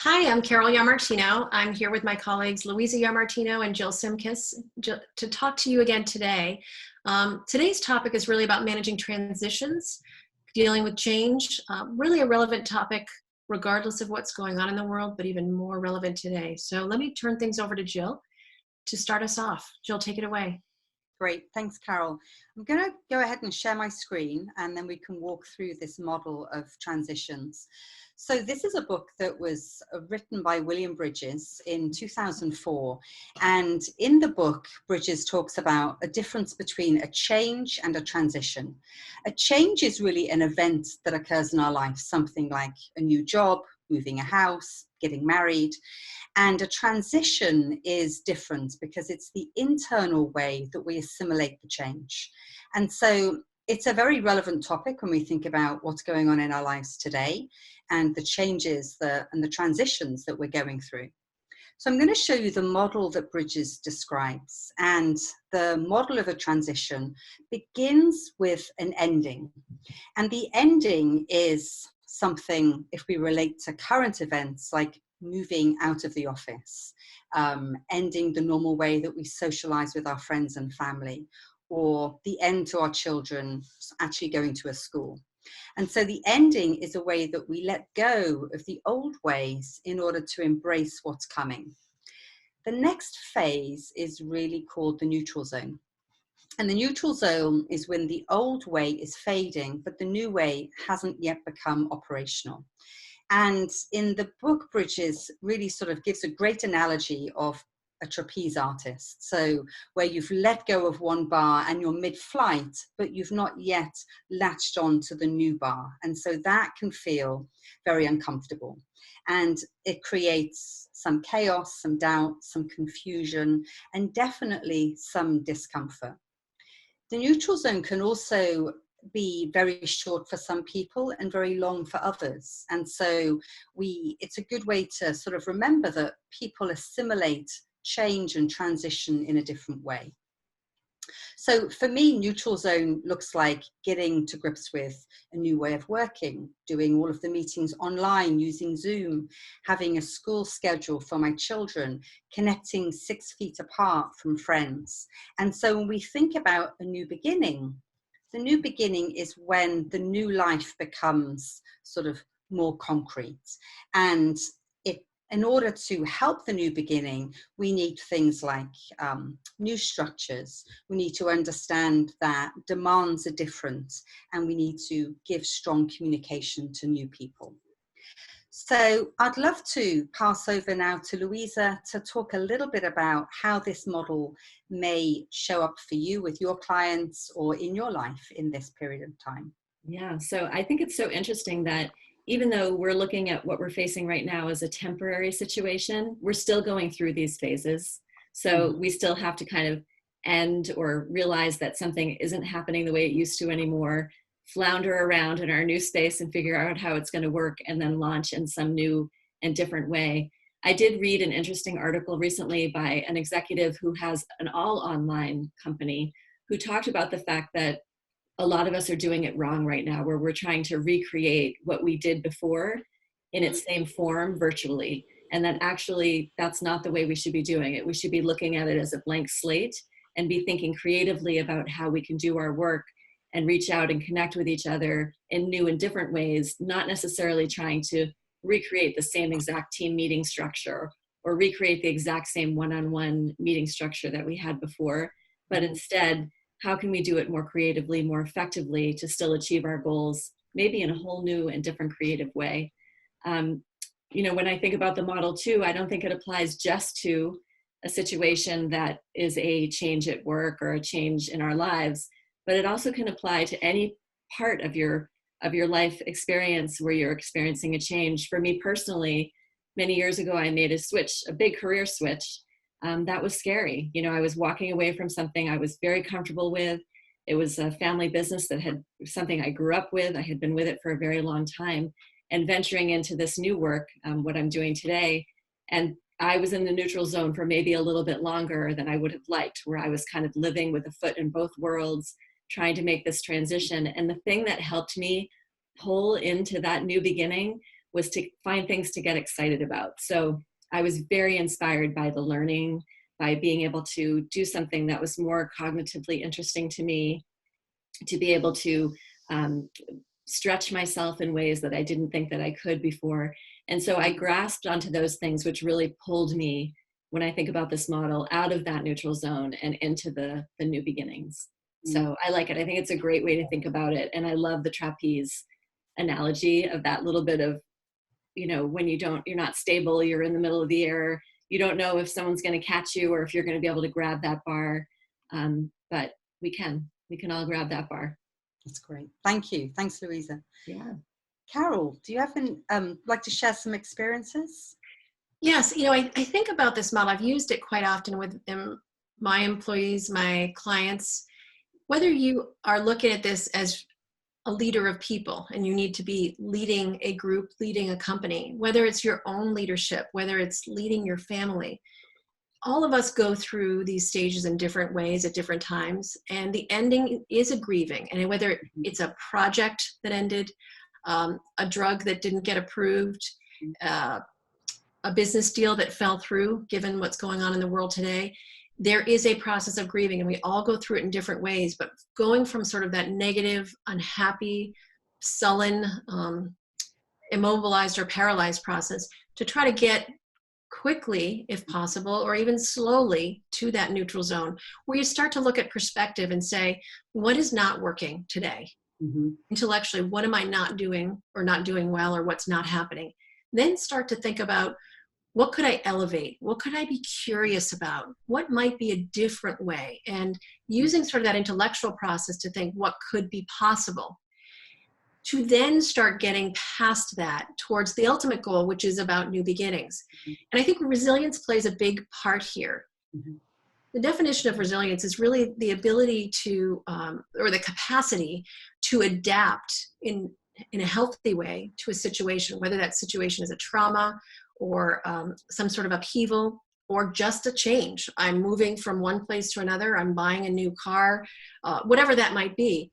Hi, I'm Carol Yamartino. I'm here with my colleagues Louisa Yamartino and Jill Simkis to talk to you again today. Today's topic is really about managing transitions, dealing with change, really a relevant topic regardless of what's going on in the world, but even more relevant today. So let me turn things over to Jill to start us off. Jill, take it away. Great, thanks, Carol. I'm going to go ahead and share my screen, and then we can walk through this model of transitions. So this is a book that was written by William Bridges in 2004. And in the book, Bridges talks about a difference between a change and a transition. A change is really an event that occurs in our life, something like a new job, moving a house, getting married. And a transition is different because it's the internal way that we assimilate the change. And so it's a very relevant topic when we think about what's going on in our lives today and the changes and the transitions that we're going through. So I'm going to show you the model that Bridges describes. And the model of a transition begins with an ending. And the ending is something, if we relate to current events, like moving out of the office, ending the normal way that we socialize with our friends and family, or the end to our children actually going to a school. And so the ending is a way that we let go of the old ways in order to embrace what's coming. The next phase is really called the neutral zone. And the neutral zone is when the old way is fading, but the new way hasn't yet become operational. And in the book, Bridges really sort of gives a great analogy of a trapeze artist. So where you've let go of one bar and you're mid-flight, but you've not yet latched on to the new bar. And so that can feel very uncomfortable. And it creates some chaos, some doubt, some confusion, and definitely some discomfort. The neutral zone can also be very short for some people and very long for others. And so it's a good way to sort of remember that people assimilate change and transition in a different way. So for me, neutral zone looks like getting to grips with a new way of working, doing all of the meetings online, using Zoom, having a school schedule for my children, connecting 6 feet apart from friends. And so when we think about a new beginning, the new beginning is when the new life becomes sort of more concrete. And in order to help the new beginning, we need things like new structures. We need to understand that demands are different, and we need to give strong communication to new people. So I'd love to pass over now to Louisa to talk a little bit about how this model may show up for you with your clients or in your life in this period of time. Yeah, so I think it's so interesting that even though we're looking at what we're facing right now as a temporary situation, we're still going through these phases. So we still have to kind of end or realize that something isn't happening the way it used to anymore, flounder around in our new space and figure out how it's going to work, and then launch in some new and different way. I did read an interesting article recently by an executive who has an all online company who talked about the fact that a lot of us are doing it wrong right now, where we're trying to recreate what we did before in its same form virtually. And that actually, that's not the way we should be doing it. We should be looking at it as a blank slate and be thinking creatively about how we can do our work and reach out and connect with each other in new and different ways, not necessarily trying to recreate the same exact team meeting structure or recreate the exact same one-on-one meeting structure that we had before, but instead, how can we do it more creatively, more effectively to still achieve our goals, maybe in a whole new and different creative way? When I think about the model too, I don't think it applies just to a situation that is a change at work or a change in our lives, but it also can apply to any part of your life experience where you're experiencing a change. For me personally, many years ago, I made a big career switch. That was scary. I was walking away from something I was very comfortable with. It was a family business that had something I grew up with. I had been with it for a very long time, and venturing into this new work, what I'm doing today. And I was in the neutral zone for maybe a little bit longer than I would have liked, where I was kind of living with a foot in both worlds, trying to make this transition. And the thing that helped me pull into that new beginning was to find things to get excited about. So I was very inspired by the learning, by being able to do something that was more cognitively interesting to me, to be able to stretch myself in ways that I didn't think that I could before. And so I grasped onto those things, which really pulled me, when I think about this model, out of that neutral zone and into the new beginnings. So I like it. I think it's a great way to think about it. And I love the trapeze analogy of that little bit of, you know, when you're not stable, you're in the middle of the air, you don't know if someone's going to catch you or if you're going to be able to grab that bar. But we can all grab that bar. That's great. Thank you. Thanks, Louisa. Yeah. Carol, do you have like to share some experiences? Yes, you know, I think about this model. I've used it quite often with my employees, my clients. Whether you are looking at this as a leader of people and you need to be leading a group, leading a company, whether it's your own leadership, whether it's leading your family, all of us go through these stages in different ways at different times. And the ending is a grieving. And whether it's a project that ended, a drug that didn't get approved, a business deal that fell through, given what's going on in the world today, there is a process of grieving, and we all go through it in different ways. But going from sort of that negative, unhappy, sullen, immobilized or paralyzed process to try to get quickly, if possible, or even slowly to that neutral zone, where you start to look at perspective and say, what is not working today? Intellectually, what am I not doing or not doing well, or what's not happening? Then start to think about, what could I elevate? What could I be curious about? What might be a different way? And using sort of that intellectual process to think what could be possible, to then start getting past that towards the ultimate goal, which is about new beginnings. And I think resilience plays a big part here. The definition of resilience is really the ability to, or the capacity to adapt in a healthy way to a situation, whether that situation is a trauma or some sort of upheaval, or just a change. I'm moving from one place to another, I'm buying a new car, whatever that might be.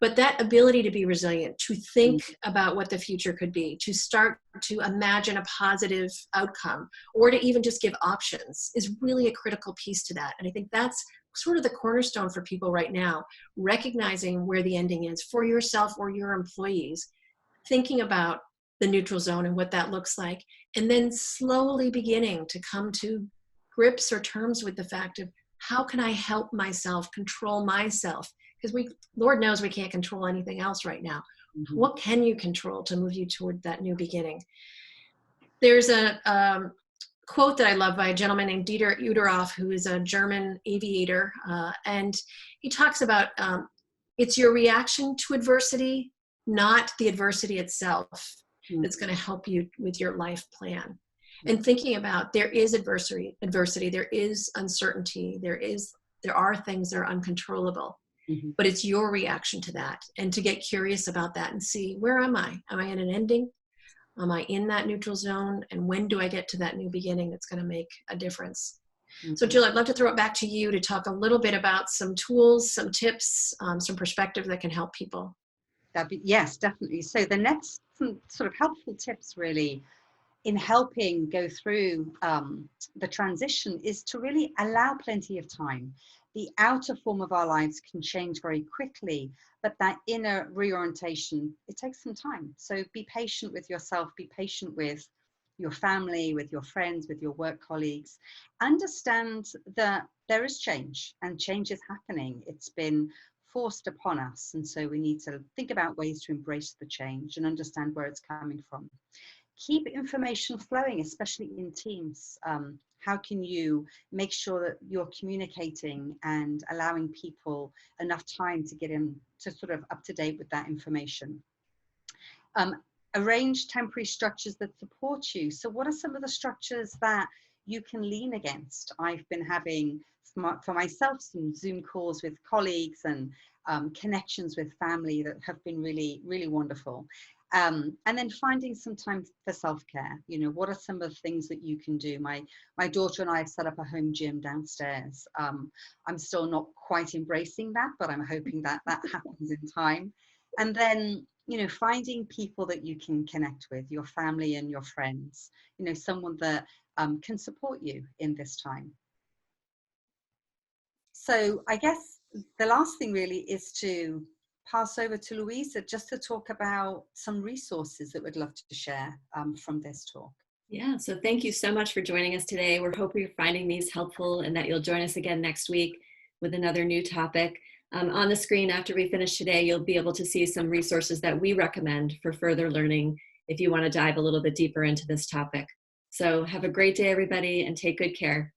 But that ability to be resilient, to think about what the future could be, to start to imagine a positive outcome, or to even just give options, is really a critical piece to that. And I think that's sort of the cornerstone for people right now, recognizing where the ending is for yourself or your employees, thinking about the neutral zone and what that looks like, and then slowly beginning to come to grips or terms with the fact of, how can I help myself control myself? Because Lord knows we can't control anything else right now. What can you control to move you toward that new beginning? There's a quote that I love by a gentleman named Dieter Uderoff, who is a German aviator. And he talks about, it's your reaction to adversity, not the adversity itself, that's going to help you with your life plan. And thinking about, there is adversity, there is uncertainty, there are things that are uncontrollable, but it's your reaction to that, and to get curious about that and see, where am I? Am I in an ending? Am I in that neutral zone? And when do I get to that new beginning that's going to make a difference? So Jill, I'd love to throw it back to you to talk a little bit about some tools, some tips, some perspective that can help people. Yes, definitely. So the next some sort of helpful tips really in helping go through the transition is to really allow plenty of time. The outer form of our lives can change very quickly, but that inner reorientation, it takes some time. So be patient with yourself, be patient with your family, with your friends, with your work colleagues. Understand that there is change, and change is happening. It's been forced upon us, and so we need to think about ways to embrace the change and understand where it's coming from. Keep information flowing, especially in teams. How can you make sure that you're communicating and allowing people enough time to get in to sort of up to date with that information? Arrange temporary structures that support you. So what are some of the structures that you can lean against? I've been having, for myself, some Zoom calls with colleagues and connections with family that have been really, really wonderful. And then finding some time for self-care. You know, what are some of the things that you can do? My daughter and I have set up a home gym downstairs. I'm still not quite embracing that, but I'm hoping that that happens in time. And then you know, finding people that you can connect with, your family and your friends, you know, someone that can support you in this time. So I guess the last thing really is to pass over to Louisa just to talk about some resources that we'd love to share from this talk. Yeah, so thank you so much for joining us today. We're hoping you're finding these helpful and that you'll join us again next week with another new topic. On the screen after we finish today, you'll be able to see some resources that we recommend for further learning if you want to dive a little bit deeper into this topic. So have a great day, everybody, and take good care.